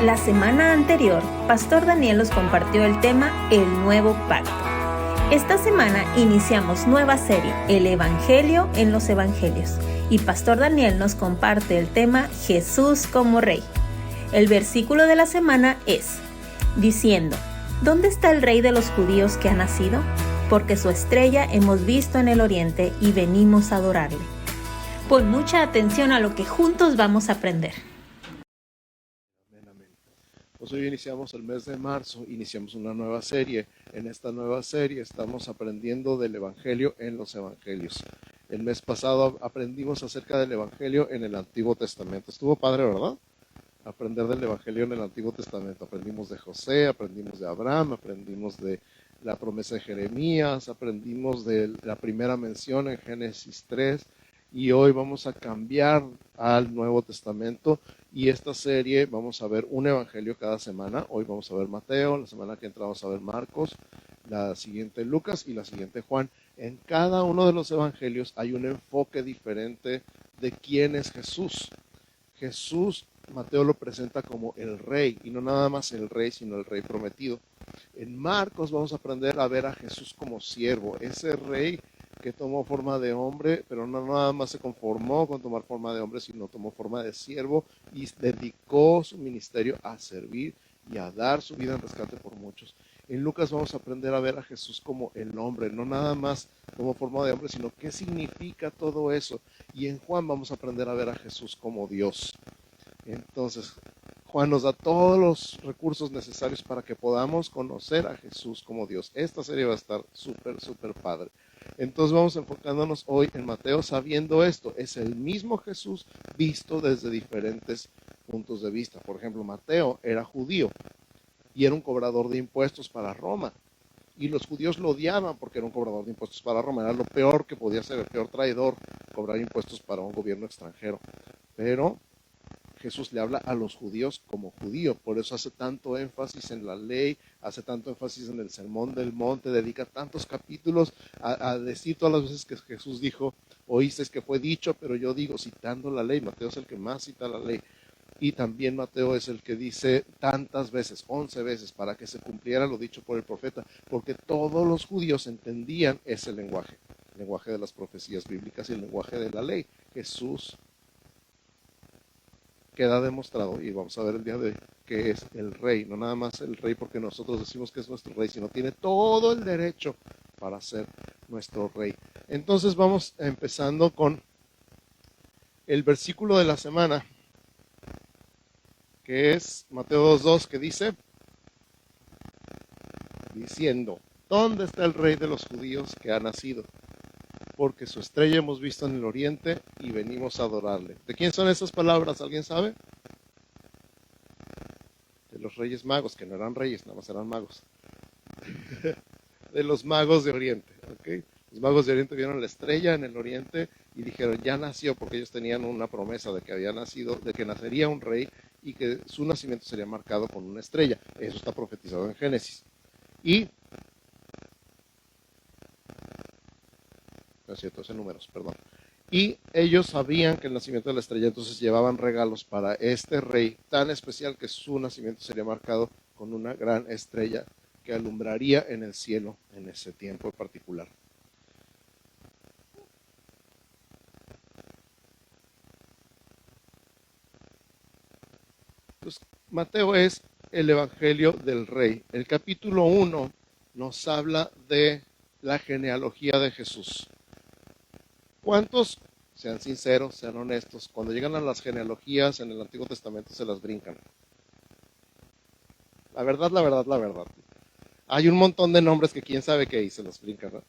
La semana anterior, Pastor Daniel nos compartió el tema El Nuevo Pacto. Esta semana iniciamos nueva serie, El Evangelio en los Evangelios, y Pastor Daniel nos comparte el tema Jesús como Rey. El versículo de la semana es, diciendo, ¿dónde está el Rey de los judíos que ha nacido? Porque su estrella hemos visto en el oriente y venimos a adorarle. Pon mucha atención a lo que juntos vamos a aprender. Pues hoy iniciamos el mes de marzo, iniciamos una nueva serie. En esta nueva serie estamos aprendiendo del Evangelio en los Evangelios. El mes pasado aprendimos acerca del Evangelio en el Antiguo Testamento. Estuvo padre, ¿verdad? Aprender del Evangelio en el Antiguo Testamento. Aprendimos de José, aprendimos de Abraham, aprendimos de la promesa de Jeremías, aprendimos de la primera mención en Génesis 3. Y hoy vamos a cambiar al Nuevo Testamento y esta serie vamos a ver un evangelio cada semana. Hoy vamos a ver Mateo, la semana que entra vamos a ver Marcos, la siguiente Lucas y la siguiente Juan. En cada uno de los evangelios hay un enfoque diferente de quién es Jesús. Jesús, Mateo lo presenta como el rey, y no nada más el rey, sino el rey prometido. En Marcos vamos a aprender a ver a Jesús como siervo, ese rey que tomó forma de hombre, pero no nada más se conformó con tomar forma de hombre, sino tomó forma de siervo y dedicó su ministerio a servir y a dar su vida en rescate por muchos. En Lucas vamos a aprender a ver a Jesús como el hombre, no nada más como forma de hombre, sino qué significa todo eso. Y en Juan vamos a aprender a ver a Jesús como Dios. Entonces, Juan nos da todos los recursos necesarios para que podamos conocer a Jesús como Dios. Esta serie va a estar súper padre. Entonces vamos enfocándonos hoy en Mateo sabiendo esto. Es el mismo Jesús visto desde diferentes puntos de vista. Por ejemplo, Mateo era judío y era un cobrador de impuestos para Roma. Y los judíos lo odiaban porque era un cobrador de impuestos para Roma. Era lo peor que podía ser, el peor traidor, cobrar impuestos para un gobierno extranjero. Pero Jesús le habla a los judíos como judío, por eso hace tanto énfasis en la ley, hace tanto énfasis en el sermón del monte, dedica tantos capítulos a decir todas las veces que Jesús dijo, oísteis que fue dicho, pero yo digo, citando la ley. Mateo es el que más cita la ley. Y también Mateo es el que dice tantas veces, 11 veces, para que se cumpliera lo dicho por el profeta, porque todos los judíos entendían ese lenguaje, el lenguaje de las profecías bíblicas y el lenguaje de la ley. Jesús queda demostrado, y vamos a ver el día de hoy, que es el rey, no nada más el rey porque nosotros decimos que es nuestro rey, sino tiene todo el derecho para ser nuestro rey. Entonces vamos empezando con el versículo de la semana, que es Mateo 2:2, que dice, diciendo, ¿dónde está el rey de los judíos que ha nacido? Porque su estrella hemos visto en el oriente y venimos a adorarle. ¿De quién son esas palabras? ¿Alguien sabe? De los reyes magos, que no eran reyes, nada más eran magos. De los magos de oriente, ¿ok? Los magos de oriente vieron la estrella en el oriente y dijeron, ya nació, porque ellos tenían una promesa de que había nacido, de que nacería un rey y que su nacimiento sería marcado con una estrella. Eso está profetizado en Génesis. Y no es cierto, es en Números, perdón. Y ellos sabían que el nacimiento de la estrella, entonces llevaban regalos para este rey tan especial que su nacimiento sería marcado con una gran estrella que alumbraría en el cielo en ese tiempo en particular. Entonces, Mateo es el Evangelio del Rey. El capítulo 1 nos habla de la genealogía de Jesús. ¿Cuántos, sean sinceros, sean honestos, cuando llegan a las genealogías en el Antiguo Testamento se las brincan? La verdad. Hay un montón de nombres que quién sabe qué y se los brincan, ¿no?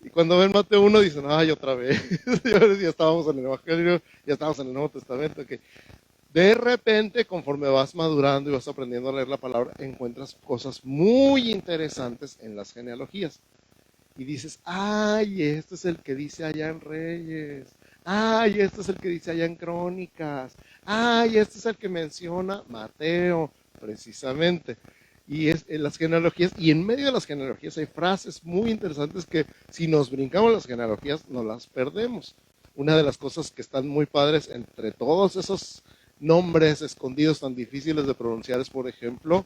Y cuando ven Mateo 1 dicen, ay, otra vez, ya estábamos en el Evangelio, ya estábamos en el Nuevo Testamento. Okay. De repente, conforme vas madurando y vas aprendiendo a leer la palabra, encuentras cosas muy interesantes en las genealogías. Y dices, ay, este es el que dice allá en Reyes. Ay, este es el que dice allá en Crónicas. Ay, este es el que menciona Mateo, precisamente. Y es en las genealogías, y en medio de las genealogías hay frases muy interesantes que si nos brincamos las genealogías, nos las perdemos. Una de las cosas que están muy padres entre todos esos nombres escondidos tan difíciles de pronunciar es, por ejemplo,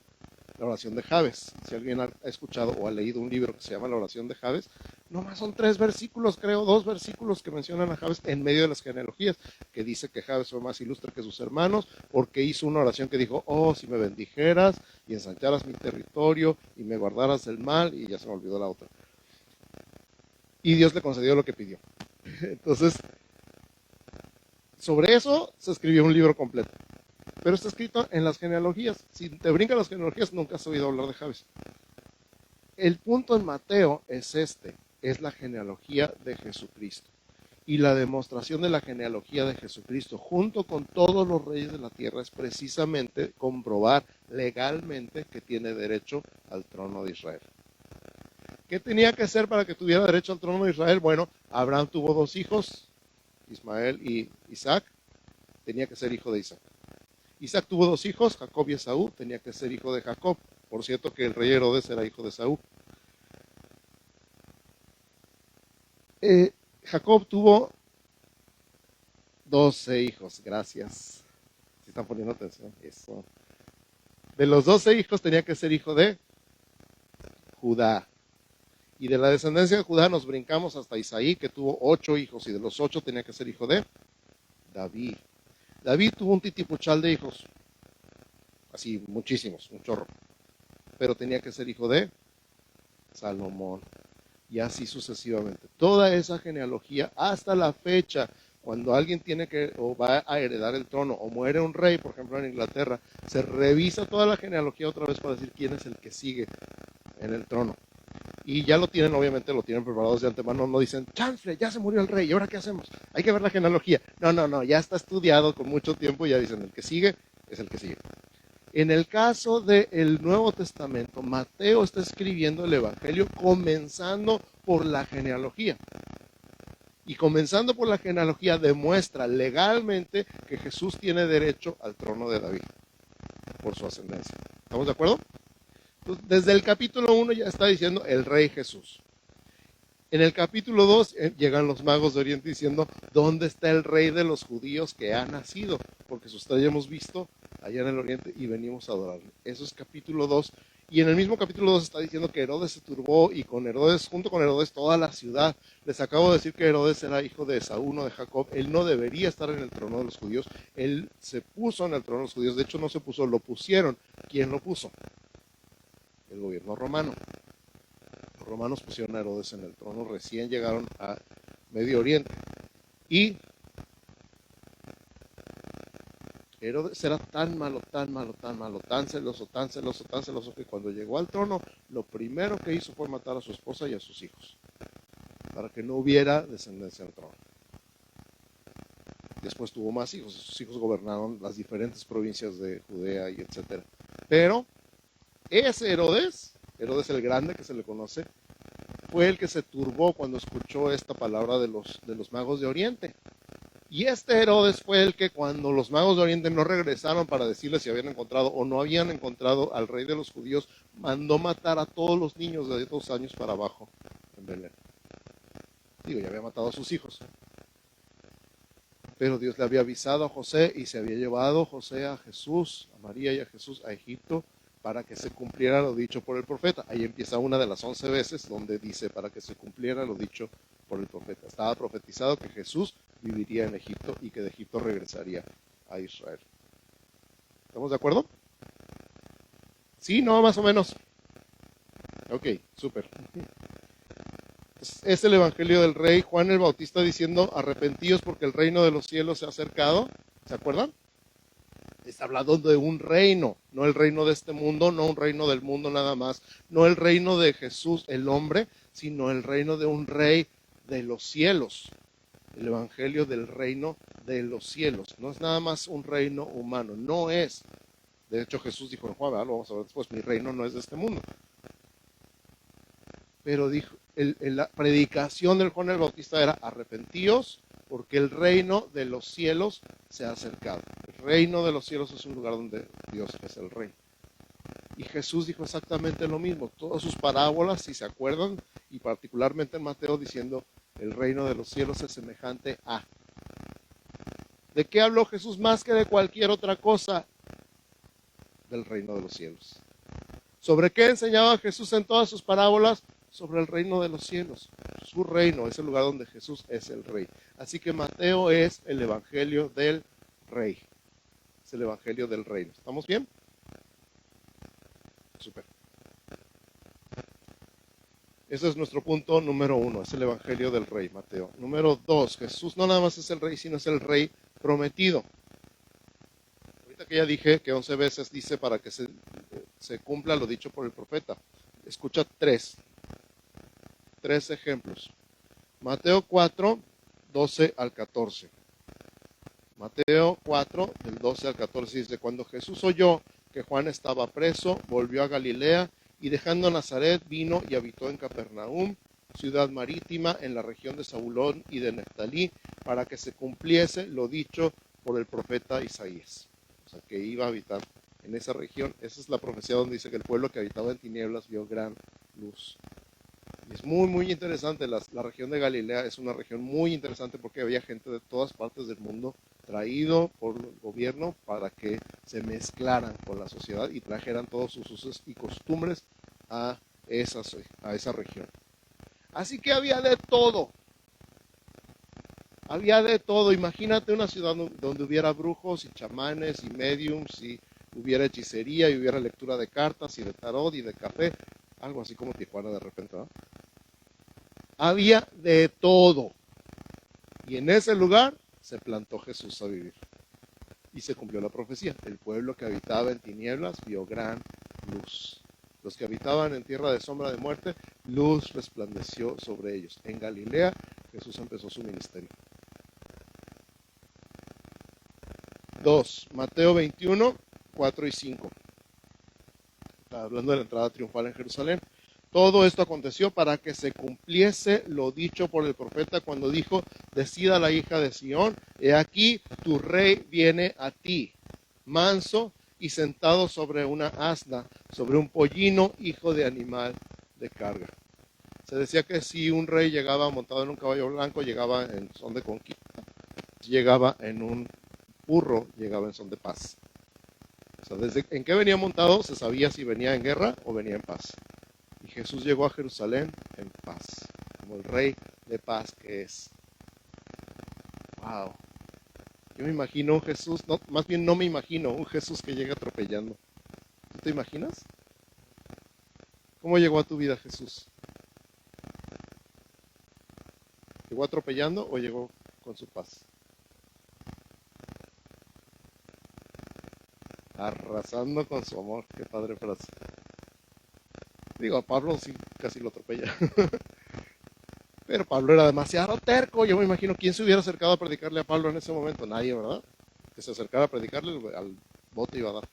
la oración de Jabes. Si alguien ha escuchado o ha leído un libro que se llama La oración de Jabes, nomás son 3 versículos, creo, 2 versículos que mencionan a Jabes en medio de las genealogías, que dice que Jabes fue más ilustre que sus hermanos porque hizo una oración que dijo: oh, si me bendijeras y ensancharas mi territorio y me guardaras del mal, y ya se me olvidó la otra. Y Dios le concedió lo que pidió. Entonces, sobre eso se escribió un libro completo. Pero está escrito en las genealogías. Si te brincan las genealogías, nunca has oído hablar de Jabes. El punto en Mateo es es la genealogía de Jesucristo. Y la demostración de la genealogía de Jesucristo, junto con todos los reyes de la tierra, es precisamente comprobar legalmente que tiene derecho al trono de Israel. ¿Qué tenía que hacer para que tuviera derecho al trono de Israel? Bueno, Abraham tuvo 2 hijos, Ismael y Isaac. Tenía que ser hijo de Isaac. Isaac tuvo 2 hijos, Jacob y Esaú. Tenía que ser hijo de Jacob. Por cierto que el rey Herodes era hijo de Esaú. Jacob tuvo 12 hijos. Gracias. Si están poniendo atención. Eso. De los 12 hijos tenía que ser hijo de Judá. Y de la descendencia de Judá nos brincamos hasta Isaí, que tuvo 8 hijos. Y de los 8 tenía que ser hijo de David. David tuvo un titipuchal de hijos, así muchísimos, un chorro, pero tenía que ser hijo de Salomón, y así sucesivamente. Toda esa genealogía hasta la fecha, cuando alguien tiene que o va a heredar el trono o muere un rey, por ejemplo en Inglaterra, se revisa toda la genealogía otra vez para decir quién es el que sigue en el trono. Y ya lo tienen, obviamente lo tienen preparados de antemano, no dicen: chanfle, ya se murió el rey, ¿y ahora qué hacemos? Hay que ver la genealogía. No, ya está estudiado con mucho tiempo y ya dicen: el que sigue es el que sigue. En el caso del Nuevo Testamento, Mateo está escribiendo el Evangelio comenzando por la genealogía. Y comenzando por la genealogía demuestra legalmente que Jesús tiene derecho al trono de David por su ascendencia. ¿Estamos de acuerdo? Desde el capítulo 1 ya está diciendo el rey Jesús. En el capítulo 2 llegan los magos de Oriente diciendo: ¿dónde está el rey de los judíos que ha nacido? Porque su estrella hemos visto allá en el Oriente y venimos a adorarle. Eso es capítulo 2. Y en el mismo capítulo 2 está diciendo que Herodes se turbó, y junto con Herodes toda la ciudad. Les acabo de decir que Herodes era hijo de Esaú, no de Jacob. Él no debería estar en el trono de los judíos. Él se puso en el trono de los judíos. De hecho no se puso, lo pusieron. ¿Quién lo puso? El gobierno romano. Los romanos pusieron a Herodes en el trono, recién llegaron a Medio Oriente. Y Herodes era tan malo, tan celoso, que cuando llegó al trono, lo primero que hizo fue matar a su esposa y a sus hijos, para que no hubiera descendencia al trono. Después tuvo más hijos, sus hijos gobernaron las diferentes provincias de Judea y etcétera. Pero ese Herodes el Grande que se le conoce, fue el que se turbó cuando escuchó esta palabra de los magos de Oriente. Y este Herodes fue el que, cuando los magos de Oriente no regresaron para decirles si habían encontrado o no habían encontrado al rey de los judíos, mandó matar a todos los niños de 2 años para abajo en Belén. Ya había matado a sus hijos. Pero Dios le había avisado a José y se había llevado José a Jesús, a María y a Jesús a Egipto, para que se cumpliera lo dicho por el profeta. Ahí empieza una de las 11 veces donde dice: para que se cumpliera lo dicho por el profeta. Estaba profetizado que Jesús viviría en Egipto y que de Egipto regresaría a Israel. ¿Estamos de acuerdo? ¿Sí? ¿No? Más o menos. Ok, súper. Es el Evangelio del Rey. Juan el Bautista diciendo: arrepentíos porque el reino de los cielos se ha acercado. ¿Se acuerdan? Está hablando de un reino, no el reino de este mundo, no un reino del mundo nada más, no el reino de Jesús, el hombre, sino el reino de un rey de los cielos. El Evangelio del reino de los cielos. No es nada más un reino humano, no es. De hecho Jesús dijo en Juan, ¿verdad? Lo vamos a ver después: mi reino no es de este mundo. Pero dijo, la predicación del Juan el Bautista era: arrepentíos porque el reino de los cielos se ha acercado. El reino de los cielos es un lugar donde Dios es el rey. Y Jesús dijo exactamente lo mismo. Todas sus parábolas, si se acuerdan, y particularmente en Mateo, diciendo: el reino de los cielos es semejante a. ¿De qué habló Jesús más que de cualquier otra cosa? Del reino de los cielos. ¿Sobre qué enseñaba Jesús en todas sus parábolas? Sobre el reino de los cielos. Su reino es el lugar donde Jesús es el rey. Así que Mateo es el evangelio del rey. Es el evangelio del reino. ¿Estamos bien? Súper. Ese es nuestro punto número 1, es el evangelio del rey, Mateo. Número 2, Jesús no nada más es el rey, sino es el rey prometido. Ahorita que ya dije que 11 veces dice para que se cumpla lo dicho por el profeta. Escucha tres ejemplos. Mateo 4, 12 al 14. Mateo 4, del 12 al 14 dice, cuando Jesús oyó que Juan estaba preso, volvió a Galilea y dejando Nazaret vino y habitó en Capernaum, ciudad marítima en la región de Zabulón y de Neftalí, para que se cumpliese lo dicho por el profeta Isaías. O sea, que iba a habitar en esa región. Esa es la profecía donde dice que el pueblo que habitaba en tinieblas vio gran luz. Y es muy, muy interesante. La región de Galilea es una región muy interesante porque había gente de todas partes del mundo traído por el gobierno para que se mezclaran con la sociedad y trajeran todos sus usos y costumbres a esa región. Así que había de todo. Había de todo. Imagínate una ciudad donde hubiera brujos y chamanes y mediums y hubiera hechicería y hubiera lectura de cartas y de tarot y de café. Algo así como Tijuana de repente, ¿no? Había de todo. Y en ese lugar se plantó Jesús a vivir. Y se cumplió la profecía. El pueblo que habitaba en tinieblas vio gran luz. Los que habitaban en tierra de sombra de muerte, luz resplandeció sobre ellos. En Galilea, Jesús empezó su ministerio. 2. Mateo 21, 4 y 5. Está hablando de la entrada triunfal en Jerusalén. Todo esto aconteció para que se cumpliese lo dicho por el profeta cuando dijo, decida la hija de Sión, he aquí tu rey viene a ti, manso y sentado sobre una asna, sobre un pollino, hijo de animal de carga. Se decía que si un rey llegaba montado en un caballo blanco, llegaba en son de conquista. Si llegaba en un burro, llegaba en son de paz. O sea, desde en qué venía montado se sabía si venía en guerra o venía en paz. Y Jesús llegó a Jerusalén en paz, como el rey de paz que es. Wow. Yo me imagino un Jesús, no, más bien no me imagino un Jesús que llega atropellando. ¿Tú te imaginas? ¿Cómo llegó a tu vida Jesús? ¿Llegó atropellando o llegó con su paz? Arrasando con su amor. Qué padre frase. Digo, a Pablo sí casi lo atropella. Pero Pablo era demasiado terco. Yo me imagino quién se hubiera acercado a predicarle a Pablo en ese momento. Nadie, ¿verdad? Que se acercara a predicarle, al bote iba a dar.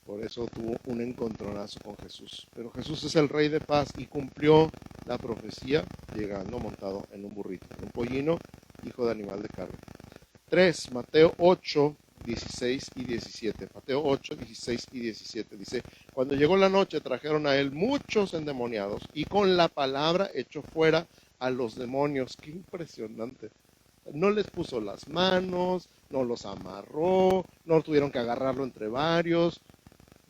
Por eso tuvo un encontronazo con Jesús. Pero Jesús es el rey de paz y cumplió la profecía llegando montado en un burrito, un pollino, hijo de animal de carga. 3. Mateo 8, 16 y 17. Mateo 8, 16 y 17. Dice, cuando llegó la noche trajeron a él muchos endemoniados y con la palabra echó fuera a los demonios. Qué impresionante. No les puso las manos, no los amarró, no tuvieron que agarrarlo entre varios.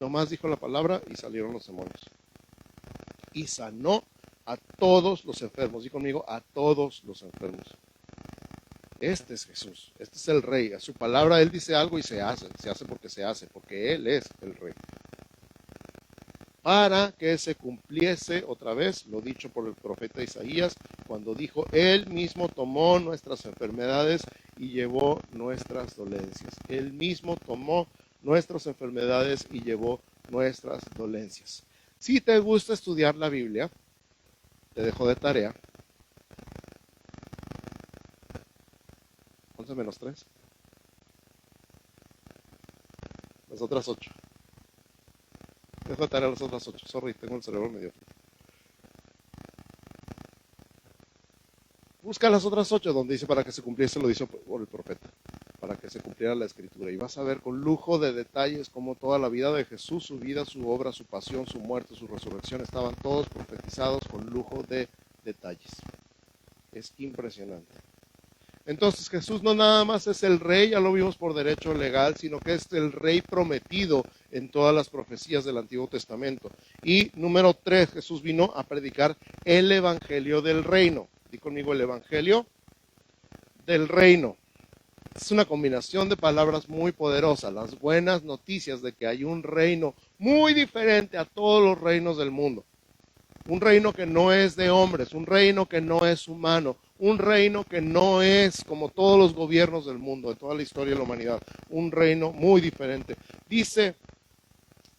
Nomás dijo la palabra y salieron los demonios. Y sanó a todos los enfermos. Di conmigo, a todos los enfermos. Este es Jesús, este es el rey. A su palabra él dice algo y se hace porque él es el rey. Para que se cumpliese otra vez lo dicho por el profeta Isaías, cuando dijo, él mismo tomó nuestras enfermedades y llevó nuestras dolencias. Él mismo tomó nuestras enfermedades y llevó nuestras dolencias. Si te gusta estudiar la Biblia, te dejo de tarea 11 menos 3. Las otras 8. Dejo de tarea las otras 8. Sorry, tengo el cerebro medio frito. Busca las otras 8 donde dice para que se cumpliese lo dicho por el profeta. Para que se cumpliera la escritura. Y vas a ver con lujo de detalles cómo toda la vida de Jesús, su vida, su obra, su pasión, su muerte, su resurrección, estaban todos profetizados con lujo de detalles. Es impresionante. Entonces Jesús no nada más es el rey, ya lo vimos por derecho legal, sino que es el rey prometido en todas las profecías del Antiguo Testamento. Y número 3, Jesús vino a predicar el evangelio del reino. Di conmigo, el evangelio del reino. Es una combinación de palabras muy poderosa, las buenas noticias de que hay un reino muy diferente a todos los reinos del mundo. Un reino que no es de hombres, un reino que no es humano, un reino que no es como todos los gobiernos del mundo, de toda la historia de la humanidad, un reino muy diferente. Dice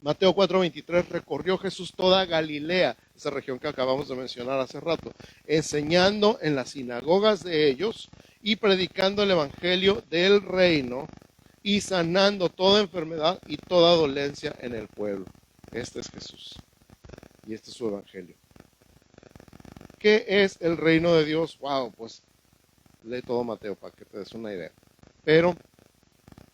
Mateo 4:23, recorrió Jesús toda Galilea, esa región que acabamos de mencionar hace rato, enseñando en las sinagogas de ellos y predicando el evangelio del reino y sanando toda enfermedad y toda dolencia en el pueblo. Este es Jesús y este es su evangelio. ¿Qué es el reino de Dios? Wow, pues lee todo Mateo para que te des una idea. Pero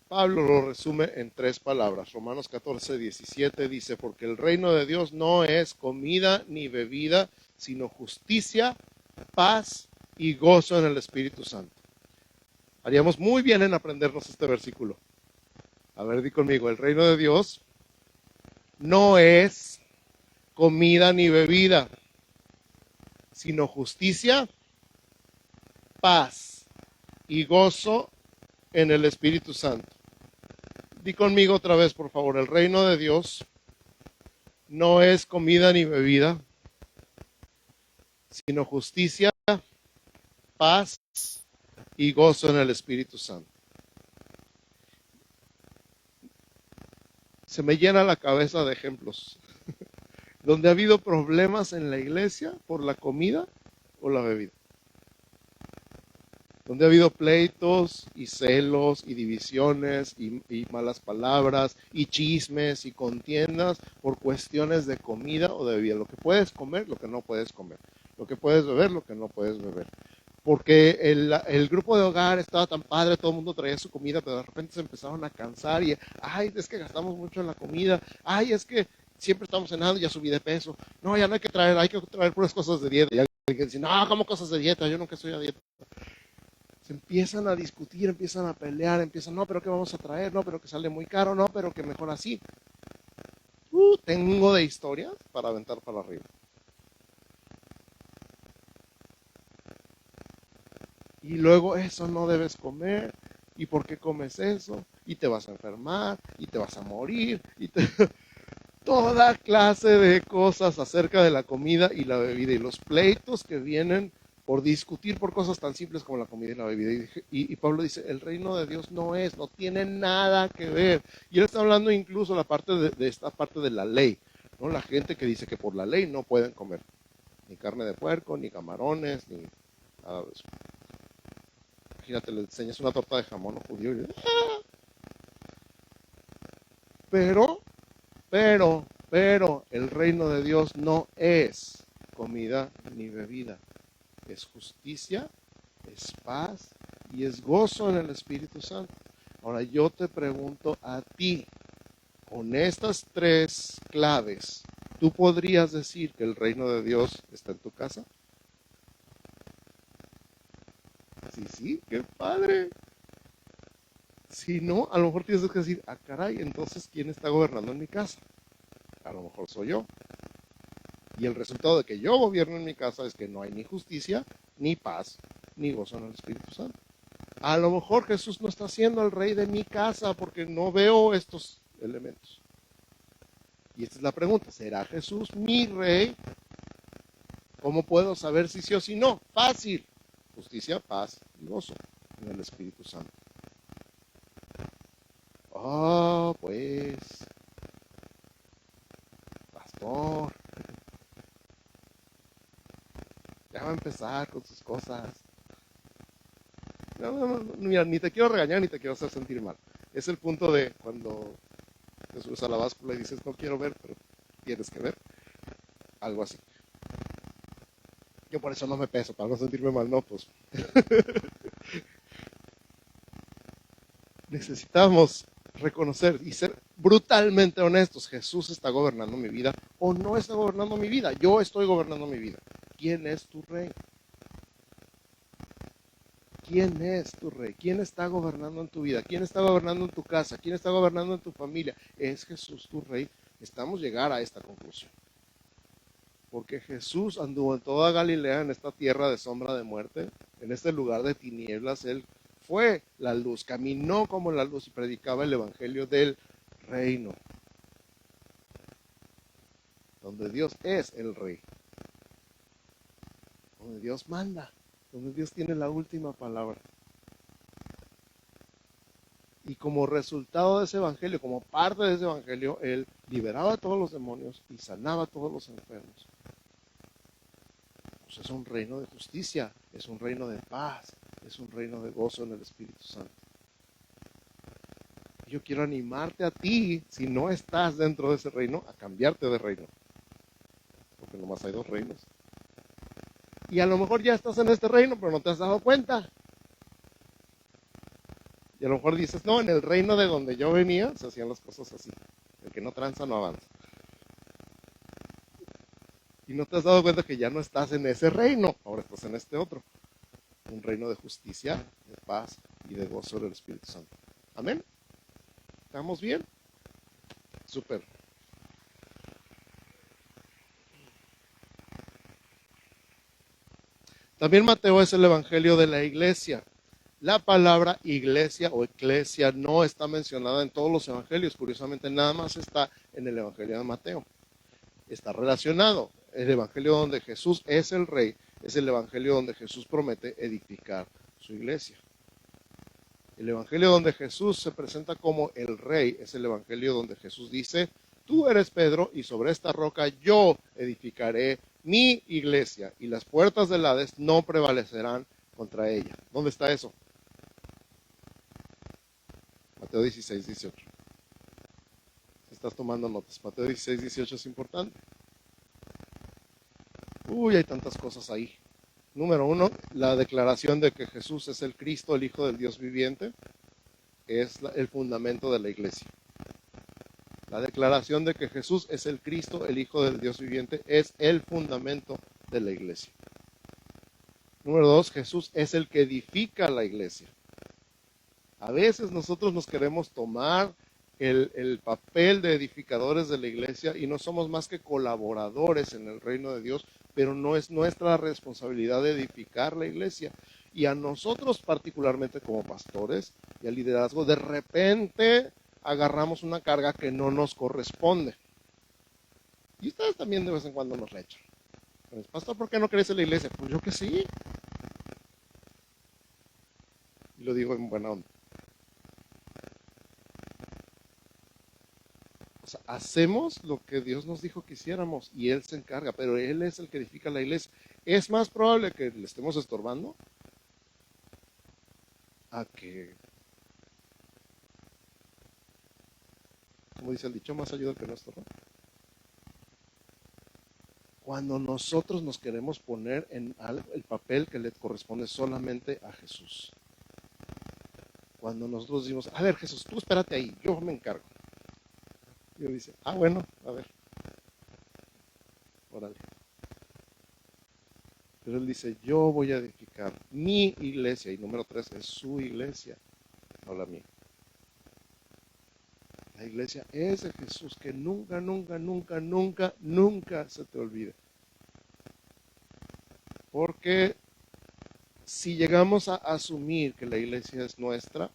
Pablo lo resume en 3 palabras. Romanos 14:17 dice, porque el reino de Dios no es comida ni bebida, sino justicia, paz y gozo en el Espíritu Santo. Haríamos muy bien en aprendernos este versículo. A ver, di conmigo, el reino de Dios no es comida ni bebida, sino justicia, paz y gozo en el Espíritu Santo. Di conmigo otra vez, por favor, el reino de Dios no es comida ni bebida, sino justicia, paz y gozo en el Espíritu Santo. Se me llena la cabeza de ejemplos donde ha habido problemas en la iglesia por la comida o la bebida. Donde ha habido pleitos y celos y divisiones y malas palabras y chismes y contiendas por cuestiones de comida o de bebida. Lo que puedes comer, lo que no puedes comer. Lo que puedes beber, lo que no puedes beber. Porque el grupo de hogar estaba tan padre, todo el mundo traía su comida, pero de repente se empezaron a cansar y, ay, es que gastamos mucho en la comida, ay, es que siempre estamos cenando y ya subí de peso. No, ya no hay que traer puras cosas de dieta. Y alguien dice, no, como cosas de dieta, yo nunca estoy a dieta. Se empiezan a discutir, empiezan a pelear, no, pero ¿qué vamos a traer? No, pero que sale muy caro, no, pero que mejor así. Tengo de historias para aventar para arriba. Y luego eso no debes comer, ¿y por qué comes eso? Y te vas a enfermar, y te vas a morir, toda clase de cosas acerca de la comida y la bebida, y los pleitos que vienen por discutir por cosas tan simples como la comida y la bebida. Y Pablo dice, el reino de Dios no tiene nada que ver. Y él está hablando incluso la parte de esta parte de la ley, ¿no? La gente que dice que por la ley no pueden comer ni carne de puerco, ni camarones, ni nada de eso. Imagínate, le enseñas una torta de jamón o judío y pero, el reino de Dios no es comida ni bebida. Es justicia, es paz y es gozo en el Espíritu Santo. Ahora yo te pregunto a ti, con estas 3 claves, ¿tú podrías decir que el reino de Dios está en tu casa? Sí, qué padre. Si no, a lo mejor tienes que decir, caray, entonces ¿quién está gobernando en mi casa? A lo mejor soy yo. Y el resultado de que yo gobierno en mi casa es que no hay ni justicia, ni paz, ni gozo en el Espíritu Santo. A lo mejor Jesús no está siendo el rey de mi casa porque no veo estos elementos. Y esta es la pregunta, ¿será Jesús mi rey? ¿Cómo puedo saber si sí o si no? Fácil. Justicia, paz y gozo en el Espíritu Santo. Pues, pastor, ya va a empezar con sus cosas. No, mira, ni te quiero regañar ni te quiero hacer sentir mal. Es el punto de cuando te subes a la báscula y dices, no quiero ver, pero tienes que ver. Algo así. Yo por eso no me peso, para no sentirme mal, no, pues. Necesitamos reconocer y ser brutalmente honestos. ¿Jesús está gobernando mi vida o no está gobernando mi vida? Yo estoy gobernando mi vida. ¿Quién es tu rey? ¿Quién es tu rey? ¿Quién está gobernando en tu vida? ¿Quién está gobernando en tu casa? ¿Quién está gobernando en tu familia? ¿Es Jesús tu rey? Necesitamos llegar a esta conclusión. Porque Jesús anduvo en toda Galilea, en esta tierra de sombra de muerte, en este lugar de tinieblas. Él fue la luz, caminó como la luz y predicaba el evangelio del reino, donde Dios es el rey, donde Dios manda, donde Dios tiene la última palabra. Y como resultado de ese evangelio, como parte de ese evangelio, Él liberaba a todos los demonios y sanaba a todos los enfermos. Pues es un reino de justicia, es un reino de paz, es un reino de gozo en el Espíritu Santo. Yo quiero animarte a ti, si no estás dentro de ese reino, a cambiarte de reino. Porque nomás hay dos reinos. Y a lo mejor ya estás en este reino, pero no te has dado cuenta. Y a lo mejor dices, no, en el reino de donde yo venía se hacían las cosas así. El que no tranza no avanza. Y no te has dado cuenta que ya no estás en ese reino, ahora estás en este otro. Un reino de justicia, de paz y de gozo del Espíritu Santo. Amén. ¿Estamos bien? Súper. También Mateo es el evangelio de la iglesia. La palabra iglesia o eclesia no está mencionada en todos los evangelios. Curiosamente, nada más está en el evangelio de Mateo. Está relacionado. El evangelio donde Jesús es el rey es el evangelio donde Jesús promete edificar su iglesia. El evangelio donde Jesús se presenta como el rey es el evangelio donde Jesús dice, tú eres Pedro y sobre esta roca yo edificaré mi iglesia y las puertas del Hades no prevalecerán contra ella. ¿Dónde está eso? Mateo 16, 18. Si estás tomando notas, Mateo 16, 18 es importante. Hay tantas cosas ahí. Número 1, la declaración de que Jesús es el Cristo, el Hijo del Dios viviente, es el fundamento de la iglesia. La declaración de que Jesús es el Cristo, el Hijo del Dios viviente, es el fundamento de la iglesia. Número 2, Jesús es el que edifica la iglesia. A veces nosotros nos queremos tomar el papel de edificadores de la iglesia y no somos más que colaboradores en el reino de Dios, pero no es nuestra responsabilidad de edificar la iglesia. Y a nosotros particularmente como pastores y al liderazgo, de repente agarramos una carga que no nos corresponde. Y ustedes también de vez en cuando nos la echan. Pues, pastor, ¿por qué no crece la iglesia? Pues yo que sí. Y lo digo en buena onda. O sea, hacemos lo que Dios nos dijo que hiciéramos y Él se encarga, pero Él es el que edifica la iglesia. Es más probable que le estemos estorbando a que, como dice el dicho, más ayuda que no estorba. Cuando nosotros nos queremos poner en el papel que le corresponde solamente a Jesús. Cuando nosotros decimos, a ver Jesús, tú espérate ahí, yo me encargo. Y Dios dice, bueno, a ver, órale. Pero Él dice, yo voy a edificar mi iglesia. Y número 3 es su iglesia, no la mía. La iglesia es de Jesús, que nunca, nunca, nunca, nunca, nunca se te olvide. Porque si llegamos a asumir que la iglesia es nuestra,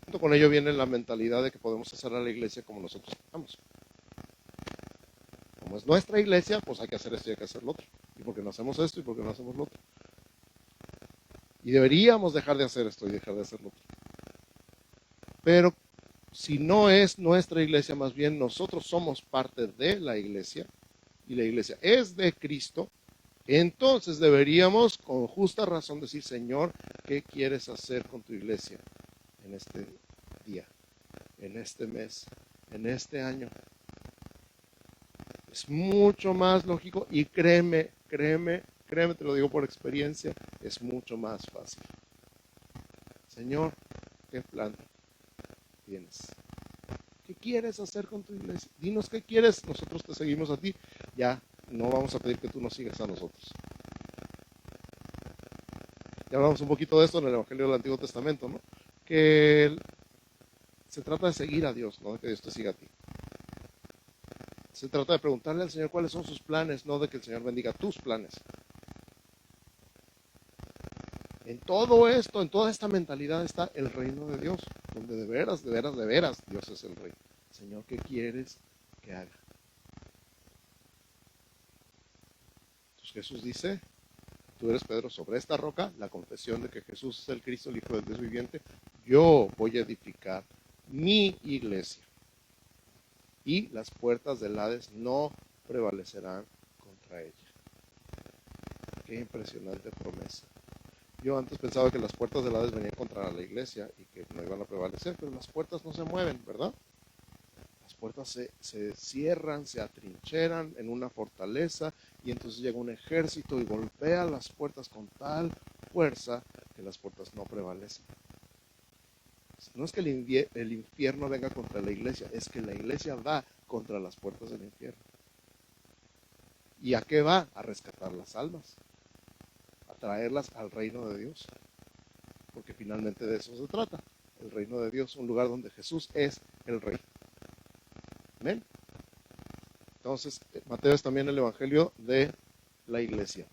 junto con ello viene la mentalidad de que podemos hacer a la iglesia como nosotros queramos. Como es nuestra iglesia, pues hay que hacer esto y hay que hacer lo otro. ¿Y por qué no hacemos esto y por qué no hacemos lo otro? Y deberíamos dejar de hacer esto y dejar de hacer lo otro. Pero si no es nuestra iglesia, más bien nosotros somos parte de la iglesia y la iglesia es de Cristo, entonces deberíamos con justa razón decir, Señor, ¿qué quieres hacer con tu iglesia en este día, en este mes, en este año? Es mucho más lógico y créeme, te lo digo por experiencia, es mucho más fácil. Señor, ¿qué plan tienes? ¿Qué quieres hacer con tu iglesia? Dinos qué quieres, nosotros te seguimos a ti. Ya no vamos a pedir que tú nos sigas a nosotros. Ya hablamos un poquito de esto en el Evangelio del Antiguo Testamento, ¿no? Que se trata de seguir a Dios, no de que Dios te siga a ti. Se trata de preguntarle al Señor cuáles son sus planes, no de que el Señor bendiga tus planes. En todo esto, en toda esta mentalidad está el reino de Dios, donde de veras Dios es el Rey. Señor, ¿qué quieres que haga? Entonces Jesús dice, tú eres Pedro, sobre esta roca, la confesión de que Jesús es el Cristo, el Hijo del Dios viviente, yo voy a edificar mi iglesia. Y las puertas del Hades no prevalecerán contra ella. Qué impresionante promesa. Yo antes pensaba que las puertas del Hades venían contra la iglesia y que no iban a prevalecer, pero las puertas no se mueven, ¿verdad? Las puertas se cierran, se atrincheran en una fortaleza y entonces llega un ejército y golpea las puertas con tal fuerza que las puertas no prevalecen. No es que el infierno venga contra la iglesia, es que la iglesia va contra las puertas del infierno. ¿Y a qué va? A rescatar las almas, a traerlas al reino de Dios, porque finalmente de eso se trata, el reino de Dios, un lugar donde Jesús es el Rey. ¿Amén? Entonces, Mateo es también el evangelio de la iglesia.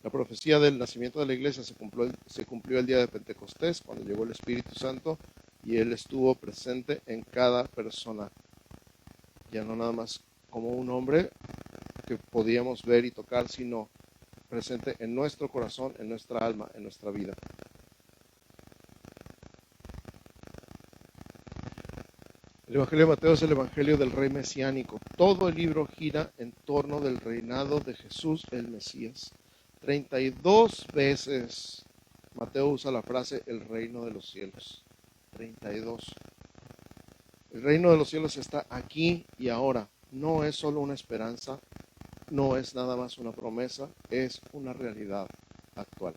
La profecía del nacimiento de la iglesia se cumplió el día de Pentecostés, cuando llegó el Espíritu Santo y Él estuvo presente en cada persona. Ya no nada más como un hombre que podíamos ver y tocar, sino presente en nuestro corazón, en nuestra alma, en nuestra vida. El Evangelio de Mateo es el Evangelio del Rey Mesiánico. Todo el libro gira en torno del reinado de Jesús el Mesías. 32 veces Mateo usa la frase el reino de los cielos. 32. El reino de los cielos está aquí y ahora. No es solo una esperanza, no es nada más una promesa, es una realidad actual.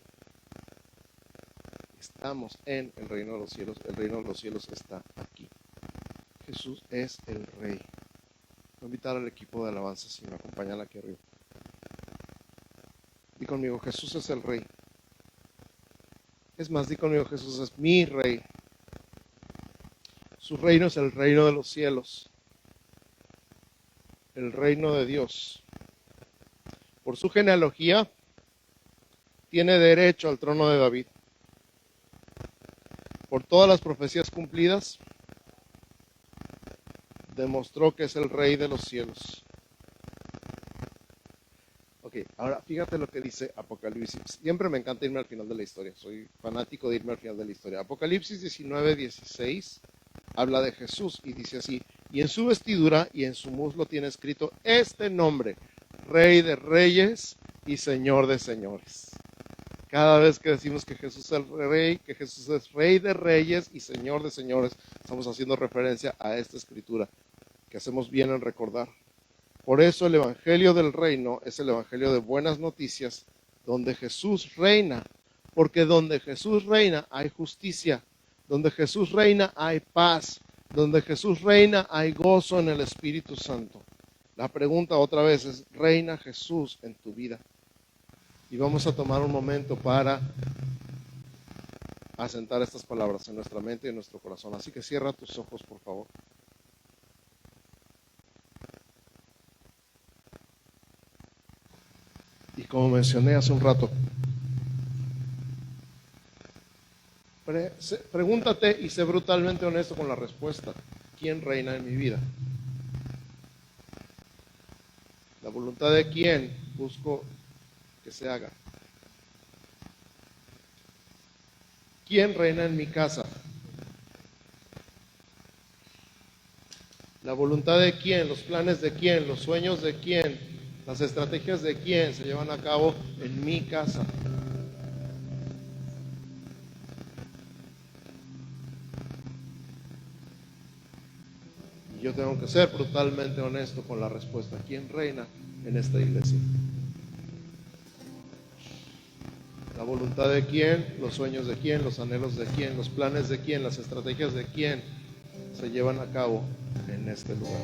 Estamos en el reino de los cielos, el reino de los cielos está aquí. Jesús es el Rey. Voy a invitar al equipo de alabanza si me acompañan aquí arriba. Di conmigo, Jesús es el Rey. Es más, di conmigo, Jesús es mi Rey. Su reino es el reino de los cielos, el reino de Dios. Por su genealogía, tiene derecho al trono de David. Por todas las profecías cumplidas, demostró que es el Rey de los cielos. Ok, ahora fíjate lo que dice Apocalipsis. Siempre me encanta irme al final de la historia. Soy fanático de irme al final de la historia. Apocalipsis 19:16 habla de Jesús y dice así: y en su vestidura y en su muslo tiene escrito este nombre: Rey de Reyes y Señor de Señores. Cada vez que decimos que Jesús es el Rey, que Jesús es Rey de Reyes y Señor de Señores, estamos haciendo referencia a esta escritura que hacemos bien en recordar. Por eso el Evangelio del Reino es el Evangelio de buenas noticias, donde Jesús reina, porque donde Jesús reina hay justicia, donde Jesús reina hay paz, donde Jesús reina hay gozo en el Espíritu Santo. La pregunta otra vez es, ¿reina Jesús en tu vida? Y vamos a tomar un momento para asentar estas palabras en nuestra mente y en nuestro corazón. Así que cierra tus ojos, por favor. Y como mencioné hace un rato, pregúntate y sé brutalmente honesto con la respuesta. ¿Quién reina en mi vida? ¿La voluntad de quién busco que se haga? ¿Quién reina en mi casa? ¿La voluntad de quién? ¿Los planes de quién? ¿Los sueños de quién? ¿Las estrategias de quién se llevan a cabo en mi casa? Y yo tengo que ser brutalmente honesto con la respuesta. ¿Quién reina en esta iglesia? ¿La voluntad de quién? ¿Los sueños de quién? ¿Los anhelos de quién? ¿Los planes de quién? ¿Las estrategias de quién se llevan a cabo en este lugar?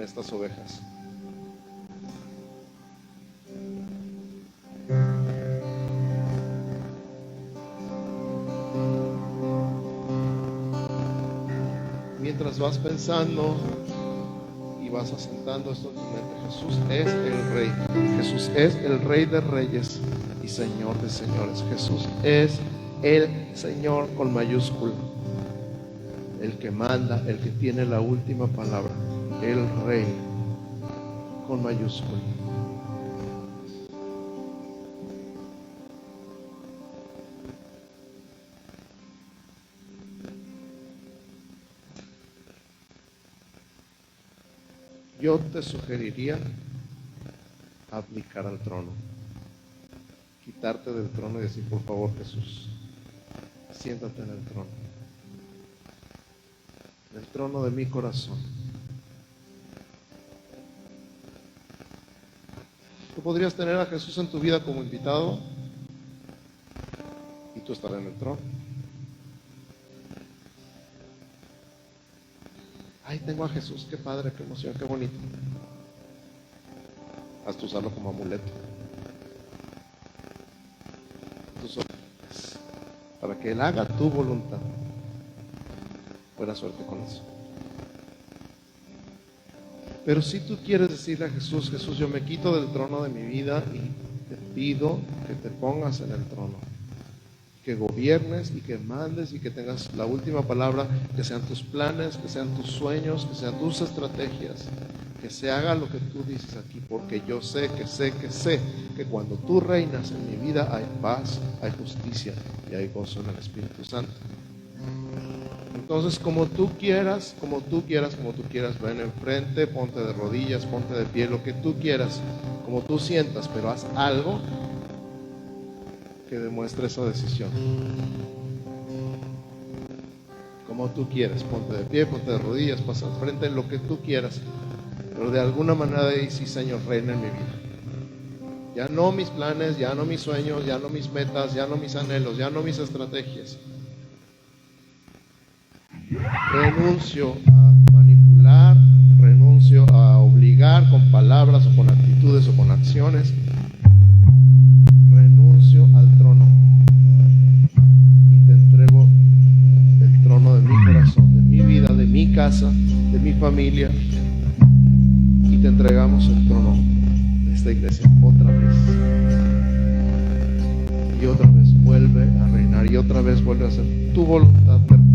con estas ovejas. Mientras vas pensando y vas asentando esto en tu mente, Jesús es el Rey. Jesús es el Rey de reyes y Señor de señores. Jesús es el Señor con mayúscula, el que manda, el que tiene la última palabra, el Rey con mayúscula. Yo te sugeriría abdicar al trono, quitarte del trono y decir: por favor, Jesús, siéntate en el trono de mi corazón. Tú podrías tener a Jesús en tu vida como invitado y tú estar en el trono. Ay, tengo a Jesús, qué padre, qué emoción, qué bonito. Hasta usarlo como amuleto. Para que Él haga tu voluntad. Buena suerte con eso. Pero si tú quieres decirle a Jesús: Jesús, yo me quito del trono de mi vida y te pido que te pongas en el trono, que gobiernes y que mandes y que tengas la última palabra, que sean tus planes, que sean tus sueños, que sean tus estrategias, que se haga lo que tú dices aquí, porque yo sé que cuando tú reinas en mi vida hay paz, hay justicia y hay gozo en el Espíritu Santo. Entonces, como tú quieras, ven enfrente, ponte de rodillas, ponte de pie, lo que tú quieras, como tú sientas, pero haz algo que demuestre esa decisión. Como tú quieras, ponte de pie, ponte de rodillas, pasa al frente, lo que tú quieras, pero de alguna manera de sí, Señor, reina en mi vida. Ya no mis planes, ya no mis sueños, ya no mis metas, ya no mis anhelos, ya no mis estrategias. Renuncio a manipular, renuncio a obligar con palabras o con actitudes o con acciones. Renuncio al trono y te entrego el trono de mi corazón, de mi vida, de mi casa, de mi familia, y te entregamos el trono de esta iglesia otra vez. Y otra vez vuelve a reinar y otra vez vuelve a hacer tu voluntad perfecta.